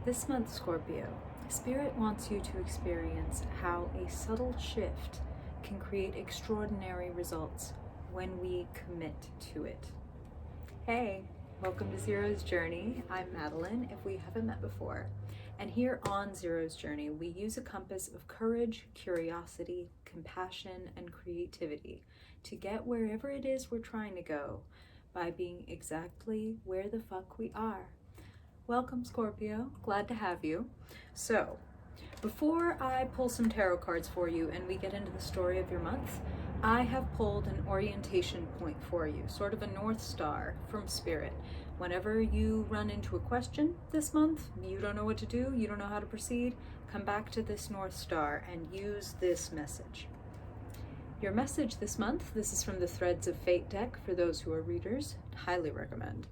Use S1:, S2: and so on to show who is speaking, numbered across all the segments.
S1: This month, Scorpio, Spirit wants you to experience how a subtle shift can create extraordinary results when we commit to it. Hey, welcome to Zero's Journey. I'm Madeline, if we haven't met before. And here on Zero's Journey, we use a compass of courage, curiosity, compassion, and creativity to get wherever it is we're trying to go by being exactly where the fuck we are. Welcome, Scorpio. Glad to have you. So, before I pull some tarot cards for you and we get into the story of your month, I have pulled an orientation point for you, sort of a North Star from Spirit. Whenever you run into a question this month, you don't know what to do, you don't know how to proceed, come back to this North Star and use this message. Your message this month, this is from the Threads of Fate deck for those who are readers, highly recommend.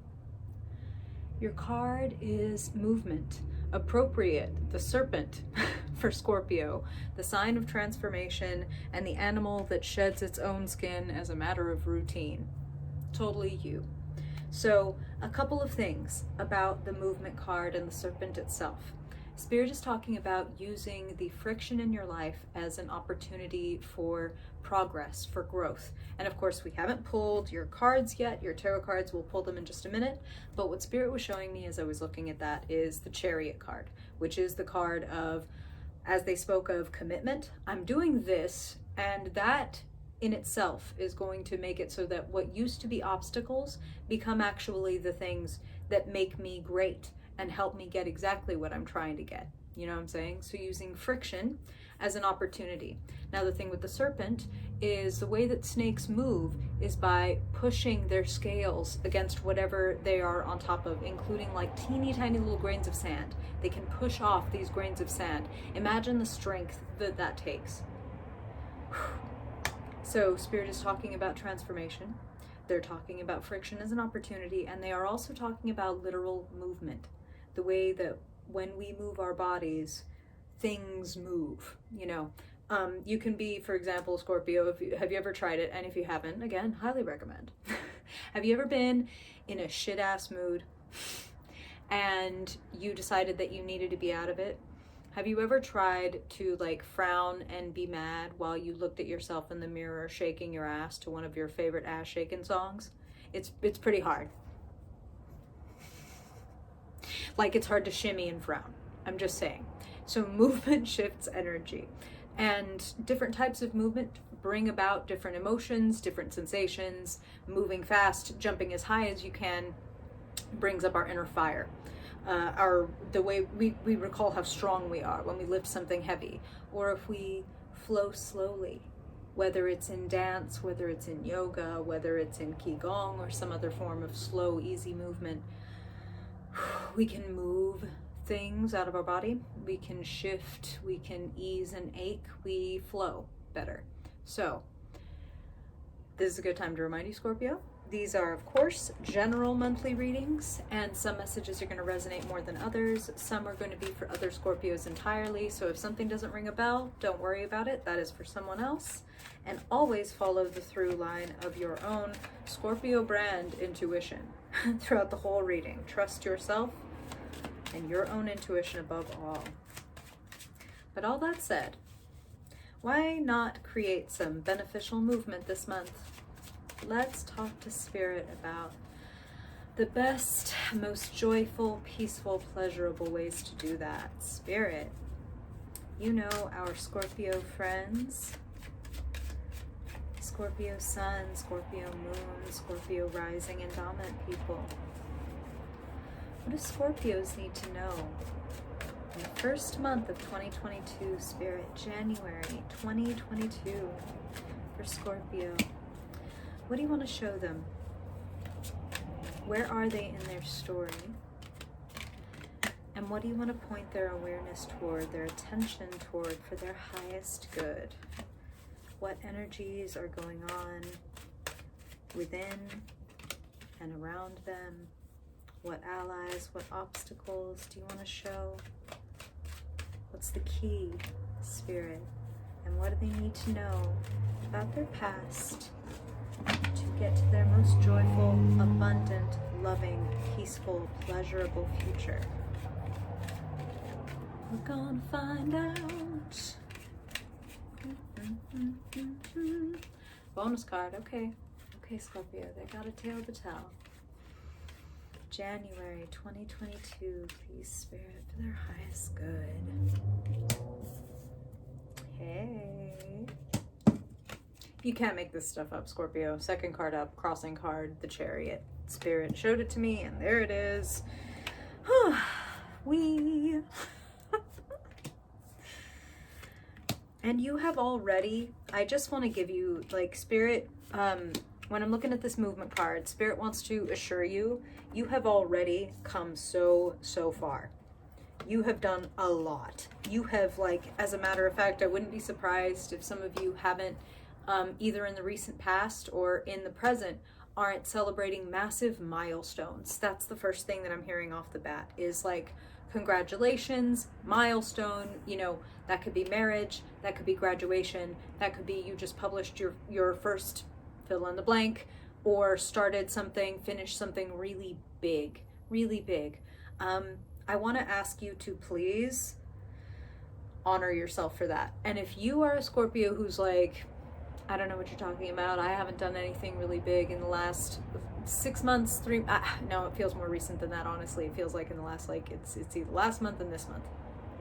S1: Your card is movement, appropriate, the serpent for Scorpio, the sign of transformation, and the animal that sheds its own skin as a matter of routine. Totally you. So, a couple of things about the movement card and the serpent itself. Spirit is talking about using the friction in your life as an opportunity for progress, for growth. And of course, we haven't pulled your cards yet, your tarot cards, we'll pull them in just a minute. But what Spirit was showing me as I was looking at that is the Chariot card, which is the card of, as they spoke of, commitment. I'm doing this, and that in itself is going to make it so that what used to be obstacles become actually the things that make me great and help me get exactly what I'm trying to get. You know what I'm saying? So using friction as an opportunity. Now the thing with the serpent is the way that snakes move is by pushing their scales against whatever they are on top of, including like teeny tiny little grains of sand. They can push off these grains of sand. Imagine the strength that that takes. So Spirit is talking about transformation. They're talking about friction as an opportunity, and they are also talking about literal movement. The way that when we move our bodies, things move, you know. You can be, for example, Scorpio, have you ever tried it? And if you haven't, again, highly recommend. Have you ever been in a shit-ass mood and you decided that you needed to be out of it? Have you ever tried to like frown and be mad while you looked at yourself in the mirror shaking your ass to one of your favorite ass shaking songs? It's pretty hard. Like it's hard to shimmy and frown. I'm just saying. So movement shifts energy, and different types of movement bring about different emotions, different sensations. Moving fast, jumping as high as you can brings up our inner fire. The way we recall how strong we are when we lift something heavy, or if we flow slowly, whether it's in dance, whether it's in yoga, whether it's in qigong or some other form of slow, easy movement. We can move things out of our body, we can shift, we can ease and ache, we flow better. So this is a good time to remind you, Scorpio, these are, of course, general monthly readings, and some messages are going to resonate more than others. Some are going to be for other Scorpios entirely, so if something doesn't ring a bell, don't worry about it. That is for someone else. And always follow the through line of your own Scorpio brand intuition throughout the whole reading. Trust yourself and your own intuition above all. But all that said, why not create some beneficial movement this month? Let's talk to Spirit about the best, most joyful, peaceful, pleasurable ways to do that. Spirit, you know our Scorpio friends, Scorpio sun, Scorpio moon, Scorpio rising and dominant people. What do Scorpios need to know? In the first month of 2022, Spirit, January 2022, for Scorpio, what do you want to show them? Where are they in their story? And what do you want to point their awareness toward, their attention toward, for their highest good? What energies are going on within and around them? What allies, what obstacles do you want to show? What's the key, Spirit? And what do they need to know about their past to get to their most joyful, abundant, loving, peaceful, pleasurable future? We're gonna find out. Bonus card, okay. Okay, Scorpio, they got a tale to tell. January 2022, please, Spirit, for their highest good. Hey. You can't make this stuff up, Scorpio. Second card up, crossing card, the Chariot. Spirit showed it to me, and there it is. We. And you have already, I just want to give you, like, Spirit, when I'm looking at this movement card, Spirit wants to assure you, you have already come so far. You have done a lot. You have, like, as a matter of fact, I wouldn't be surprised if some of you haven't, either in the recent past or in the present, aren't celebrating massive milestones. That's the first thing that I'm hearing off the bat is, like, congratulations, milestone, you know, that could be marriage, that could be graduation, that could be you just published your first fill in the blank, or started something, finished something really big, really big. I want to ask you to please honor yourself for that. And if you are a Scorpio who's like, I don't know what you're talking about, I haven't done anything really big in the last 6 months, no, it feels more recent than that, honestly. It feels like in the last, like, it's either last month and this month.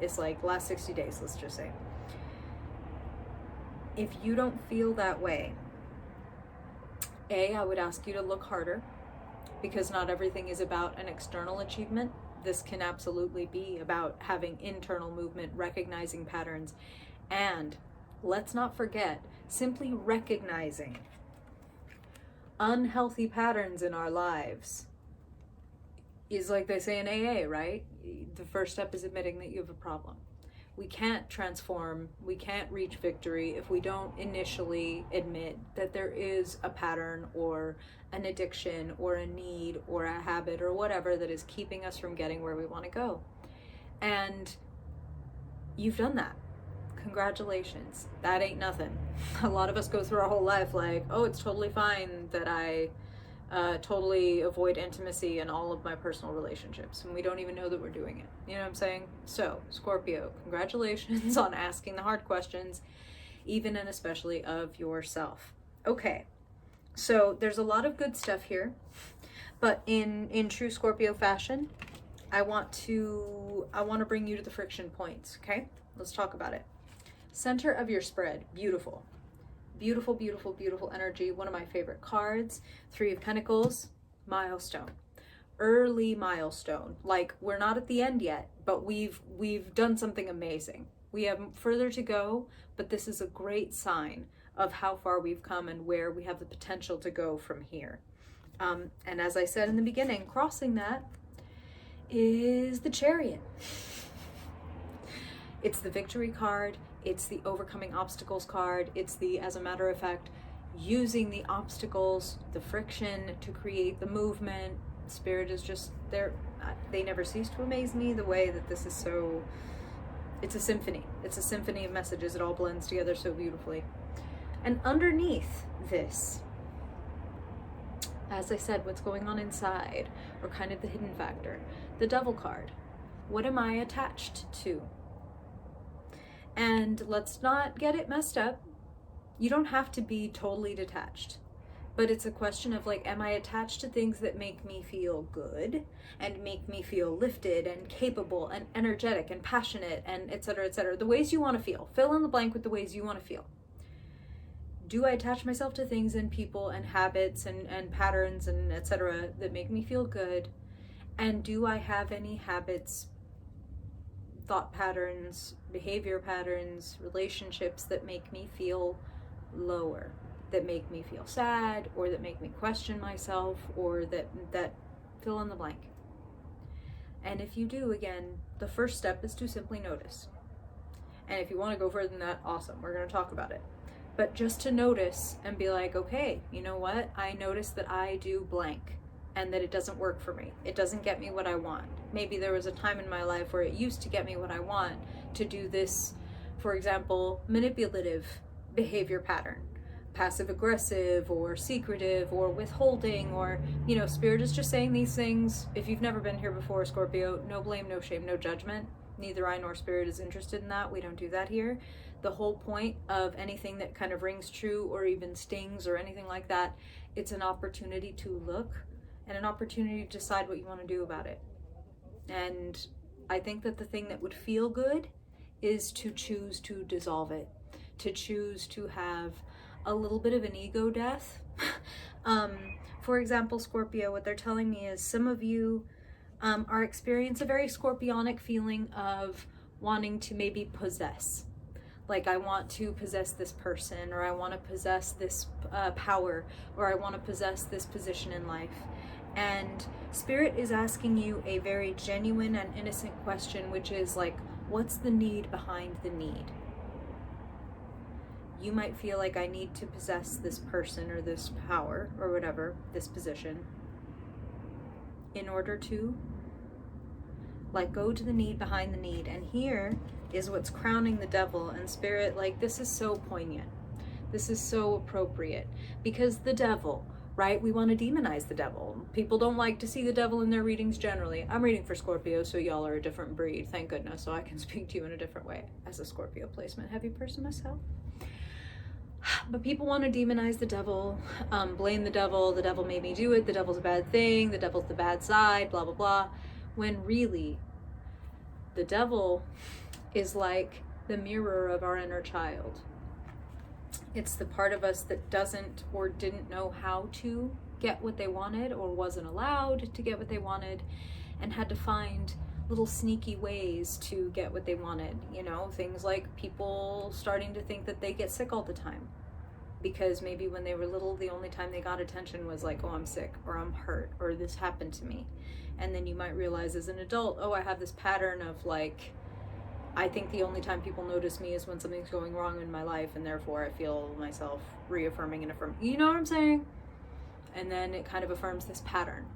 S1: It's like last 60 days, let's just say. If you don't feel that way, I would ask you to look harder, because not everything is about an external achievement. This can absolutely be about having internal movement, recognizing patterns, and let's not forget, simply recognizing unhealthy patterns in our lives is, like they say in AA, right? The first step is admitting that you have a problem. We can't transform, we can't reach victory if we don't initially admit that there is a pattern or an addiction or a need or a habit or whatever that is keeping us from getting where we want to go. And you've done that. Congratulations. That ain't nothing. A lot of us go through our whole life like, oh, it's totally fine that I totally avoid intimacy in all of my personal relationships, and we don't even know that we're doing it. You know what I'm saying? So, Scorpio, congratulations on asking the hard questions, even and especially of yourself. Okay, so there's a lot of good stuff here, but in true Scorpio fashion, I want to bring you to the friction points, okay? Let's talk about it. Center of your spread, beautiful. Beautiful, beautiful, beautiful energy. One of my favorite cards. 3 of Pentacles, milestone. Early milestone. Like, we're not at the end yet, but we've done something amazing. We have further to go, but this is a great sign of how far we've come and where we have the potential to go from here. And as I said in the beginning, crossing that is the Chariot. It's the victory card. It's the overcoming obstacles card. It's the, as a matter of fact, using the obstacles, the friction to create the movement. Spirit is just there. They never cease to amaze me, the way that this is so, it's a symphony. It's a symphony of messages. It all blends together so beautifully. And underneath this, as I said, what's going on inside, or kind of the hidden factor, the Devil card. What am I attached to? And let's not get it messed up. You don't have to be totally detached, but it's a question of, like, am I attached to things that make me feel good and make me feel lifted and capable and energetic and passionate and etc., etc. The ways you want to feel. Fill in the blank with the ways you want to feel. Do I attach myself to things and people and habits and patterns and etc. that make me feel good? And do I have any habits, thought patterns, behavior patterns, relationships that make me feel lower, that make me feel sad, or that make me question myself, or that fill in the blank? And if you do, again, the first step is to simply notice. And if you want to go further than that, awesome, we're going to talk about it. But just to notice and be like, okay, you know what? I notice that I do blank and that it doesn't work for me. It doesn't get me what I want. Maybe there was a time in my life where it used to get me what I want, to do this, for example, manipulative behavior pattern, passive aggressive or secretive or withholding, or, Spirit is just saying these things. If you've never been here before, Scorpio, no blame, no shame, no judgment. Neither I nor Spirit is interested in that. We don't do that here. The whole point of anything that kind of rings true or even stings or anything like that, it's an opportunity to look and an opportunity to decide what you want to do about it. And I think that the thing that would feel good is to choose to dissolve it, to choose to have a little bit of an ego death. For example, Scorpio, what they're telling me is some of you are experiencing a very scorpionic feeling of wanting to maybe possess. Like, I want to possess this person, or I want to possess this power, or I want to possess this position in life. And Spirit is asking you a very genuine and innocent question, which is like, what's the need behind the need? You might feel like, I need to possess this person or this power or whatever, this position, in order to, like, go to the need behind the need. And here is what's crowning the devil. And Spirit, like, this is so poignant. This is so appropriate, because the devil, right? We want to demonize the devil. People don't like to see the devil in their readings generally. I'm reading for Scorpio, so y'all are a different breed, thank goodness, so I can speak to you in a different way as a Scorpio placement heavy person myself. But people want to demonize the devil, blame the devil made me do it, the devil's a bad thing, the devil's the bad side, blah, blah, blah. When really, the devil is like the mirror of our inner child. It's the part of us that doesn't or didn't know how to get what they wanted, or wasn't allowed to get what they wanted, and had to find little sneaky ways to get what they wanted. You know, things like people starting to think that they get sick all the time, because maybe when they were little, the only time they got attention was like, oh, I'm sick, or I'm hurt, or this happened to me. And then you might realize as an adult, oh, I have this pattern of like, I think the only time people notice me is when something's going wrong in my life, and therefore I feel myself reaffirming and affirming. You know what I'm saying? And then it kind of affirms this pattern.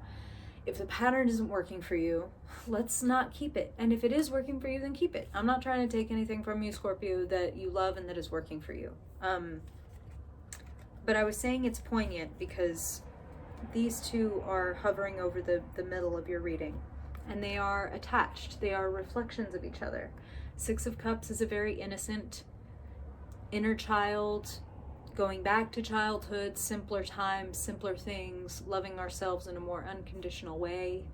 S1: If the pattern isn't working for you, let's not keep it. And if it is working for you, then keep it. I'm not trying to take anything from you, Scorpio, that you love and that is working for you. But I was saying it's poignant because these two are hovering over the middle of your reading, and they are attached. They are reflections of each other. Six of Cups is a very innocent inner child, going back to childhood, simpler times, simpler things, loving ourselves in a more unconditional way,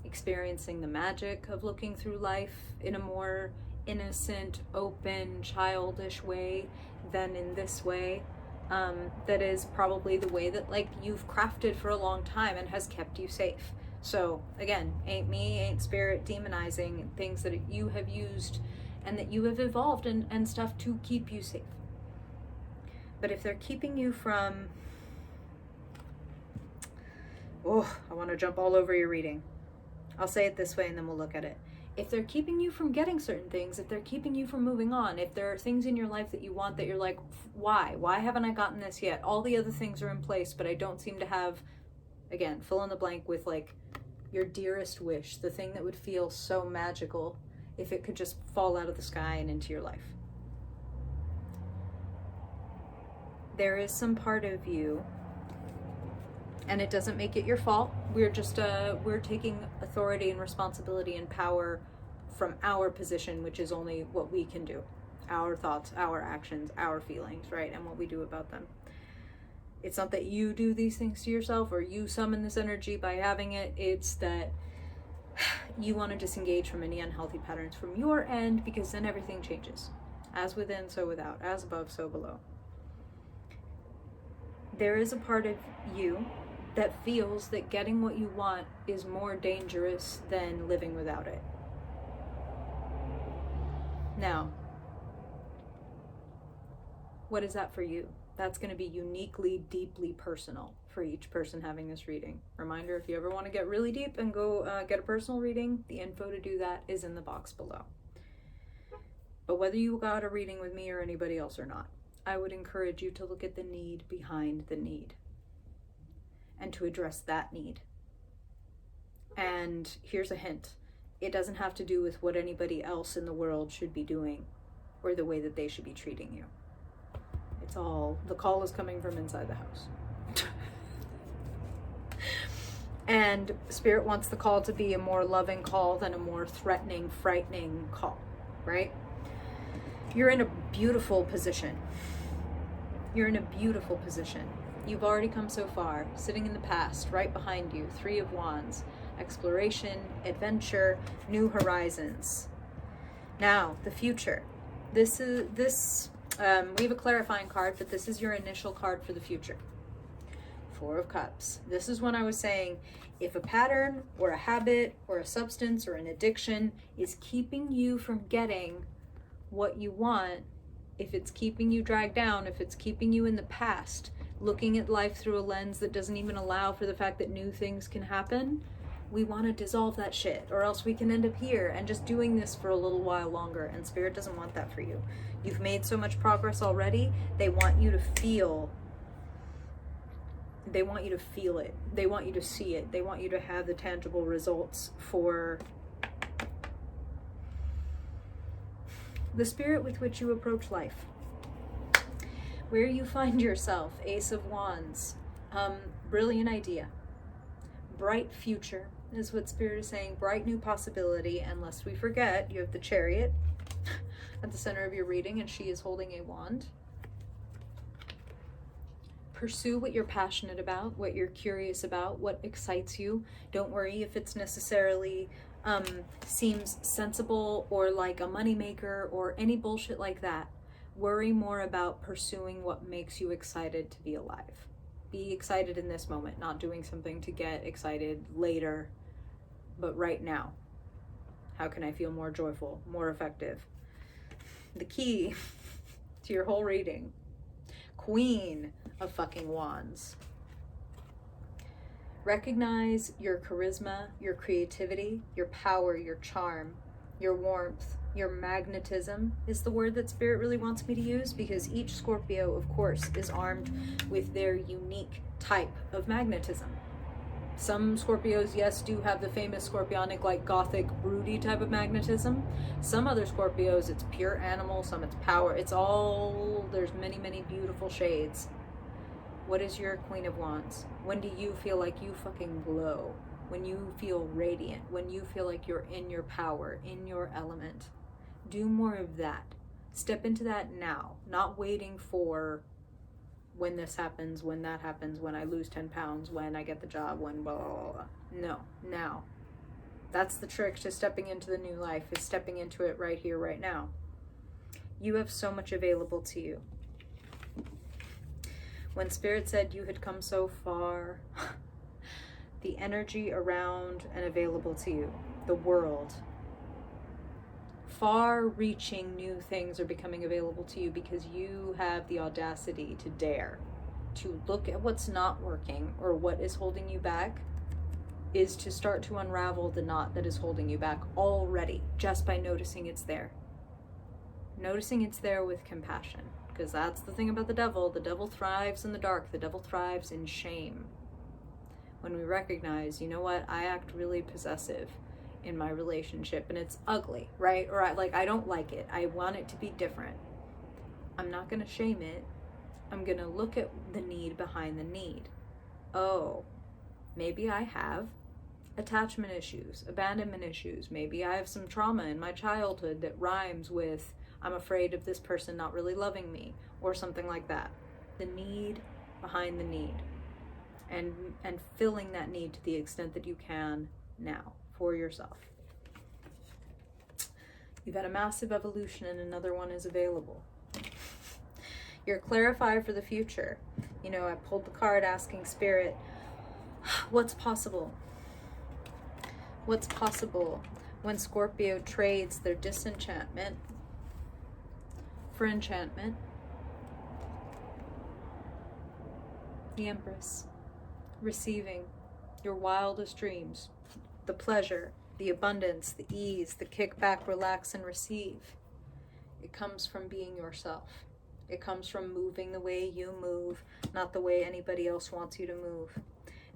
S1: experiencing the magic of looking through life in a more innocent, open, childish way than in this way. That is probably the way that, like, you've crafted for a long time and has kept you safe. So again, ain't me, ain't Spirit demonizing things that you have used and that you have evolved and stuff to keep you safe. But if they're keeping you from, oh, I want to jump all over your reading. I'll say it this way and then we'll look at it. If they're keeping you from getting certain things, if they're keeping you from moving on, if there are things in your life that you want that you're like, why haven't I gotten this yet? All the other things are in place, but I don't seem to have, again, fill in the blank with like your dearest wish, the thing that would feel so magical if it could just fall out of the sky and into your life. There is some part of you, and it doesn't make it your fault. We're just, we're taking authority and responsibility and power from our position, which is only what we can do. Our thoughts, our actions, our feelings, right? And what we do about them. It's not that you do these things to yourself or you summon this energy by having it. It's that you want to disengage from any unhealthy patterns from your end, because then everything changes. As within, so without. As above, so below. There is a part of you that feels that getting what you want is more dangerous than living without it. Now, what is that for you? That's going to be uniquely, deeply personal for each person having this reading. Reminder, if you ever want to get really deep and go get a personal reading, the info to do that is in the box below. But whether you got a reading with me or anybody else or not, I would encourage you to look at the need behind the need and to address that need. And here's a hint. It doesn't have to do with what anybody else in the world should be doing or the way that they should be treating you. It's all, the call is coming from inside the house. And Spirit wants the call to be a more loving call than a more threatening, frightening call, right? You're in a beautiful position. You're in a beautiful position. You've already come so far, sitting in the past, right behind you, 3 of Wands, exploration, adventure, new horizons. Now, the future. We have a clarifying card, but this is your initial card for the future. 4 of Cups. This is when I was saying, if a pattern or a habit or a substance or an addiction is keeping you from getting what you want, if it's keeping you dragged down, if it's keeping you in the past, looking at life through a lens that doesn't even allow for the fact that new things can happen, we want to dissolve that shit, or else we can end up here and just doing this for a little while longer. And Spirit doesn't want that for you. You've made so much progress already. They want you to feel it. They want you to see it. They want you to have the tangible results for the spirit with which you approach life. Where you find yourself, Ace of Wands, brilliant idea. Bright future is what Spirit is saying. Bright new possibility. And lest we forget, you have the Chariot at the center of your reading, and she is holding a wand. Pursue what you're passionate about, what you're curious about, what excites you. Don't worry if it's necessarily seems sensible or like a moneymaker or any bullshit like that. Worry more about pursuing what makes you excited to be alive. Be excited in this moment, not doing something to get excited later, but right now. How can I feel more joyful, more effective? The key to your whole reading. Queen of fucking Wands. Recognize your charisma, your creativity, your power, your charm, your warmth, your magnetism is the word that Spirit really wants me to use, because each Scorpio, of course, is armed with their unique type of magnetism. Some Scorpios, yes, do have the famous scorpionic, like gothic, broody type of magnetism. Some other Scorpios, it's pure animal, some it's power. It's all, there's many, many beautiful shades. What is your Queen of Wands? When do you feel like you fucking glow? When you feel radiant? When you feel like you're in your power, in your element? Do more of that. Step into that now, not waiting for when this happens, when that happens, when I lose 10 pounds, when I get the job, when blah, blah, blah. No, now. That's the trick to stepping into the new life, is stepping into it right here, right now. You have so much available to you. When Spirit said you had come so far, the energy around and available to you, the world, far-reaching new things are becoming available to you because you have the audacity to dare to look at what's not working or what is holding you back, is to start to unravel the knot that is holding you back already, just by noticing it's there. Noticing it's there with compassion. Because that's the thing about the devil. The devil thrives in the dark. The devil thrives in shame. When we recognize, you know what, I act really possessive in my relationship and it's ugly, right? Or I don't like it. I want it to be different. I'm not going to shame it. I'm going to look at the need behind the need. Oh, maybe I have attachment issues, abandonment issues. Maybe I have some trauma in my childhood that rhymes with I'm afraid of this person not really loving me, or something like that. The need behind the need. And filling that need to the extent that you can now for yourself. You've had a massive evolution and another one is available. You're clarified for the future. You know, I pulled the card asking Spirit, what's possible? What's possible when Scorpio trades their disenchantment for enchantment? The Empress. Receiving your wildest dreams, the pleasure, the abundance, the ease, the kick back, relax, and receive. It comes from being yourself. It comes from moving the way you move, not the way anybody else wants you to move.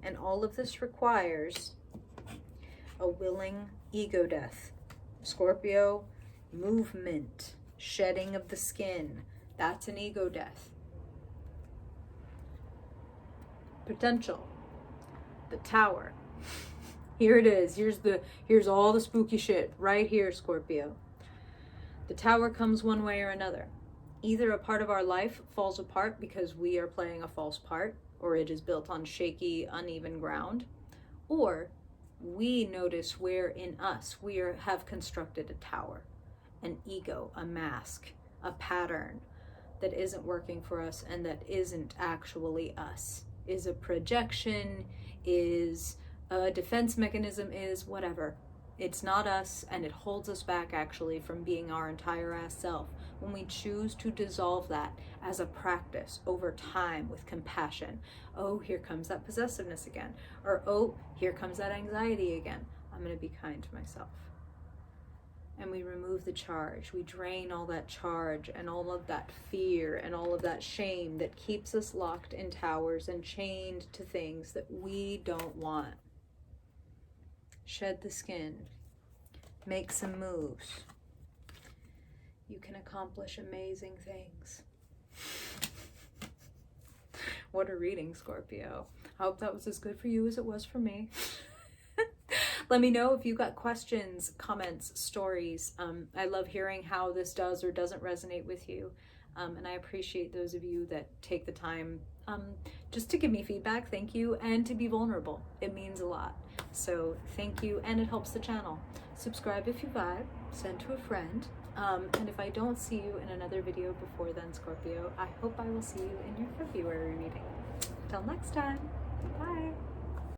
S1: And all of this requires a willing ego death. Scorpio, movement, shedding of the skin. That's an ego death. Potential. The Tower. Here it is. Here's all the spooky shit right here, Scorpio. The Tower comes one way or another. Either a part of our life falls apart because we are playing a false part, or it is built on shaky, uneven ground, or we notice where in us have constructed a tower, an ego, a mask, a pattern that isn't working for us and that isn't actually us, is a projection, is a defense mechanism, is whatever. It's not us, and it holds us back actually from being our entire ass self. When we choose to dissolve that as a practice over time with compassion, oh, here comes that possessiveness again, or oh, here comes that anxiety again. I'm going to be kind to myself. And we remove the charge. We drain all that charge and all of that fear and all of that shame that keeps us locked in towers and chained to things that we don't want. Shed the skin. Make some moves. You can accomplish amazing things. What a reading, Scorpio. I hope that was as good for you as it was for me. Let me know if you've got questions, comments, stories. I love hearing how this does or doesn't resonate with you. And I appreciate those of you that take the time just to give me feedback. Thank you. And to be vulnerable. It means a lot. So thank you. And it helps the channel. Subscribe if you vibe. Send to a friend. And if I don't see you in another video before then, Scorpio, I hope I will see you in your February reading. Till next time. Bye.